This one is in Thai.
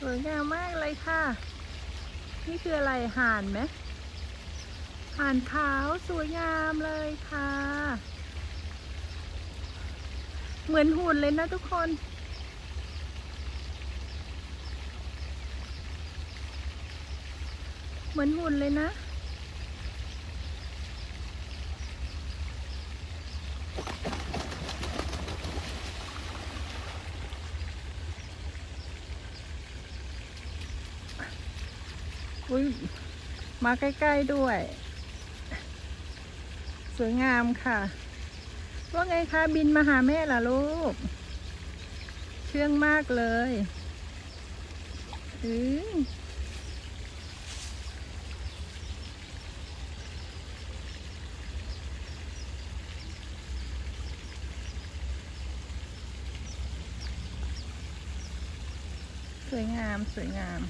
สวยงามมากเลยค่ะนี่คืออะไรห่านไหมห่านขาวสวยงามเลยค่ะเหมือนหุ่นเลยนะทุกคนเหมือนหุ่นเลยนะอุ้ยมาใกล้ๆด้วยสวยงามค่ะว่าไงคะบินมาหาแม่ล่ะลูกเชื่องมากเลยอือสวยงามสวยงาม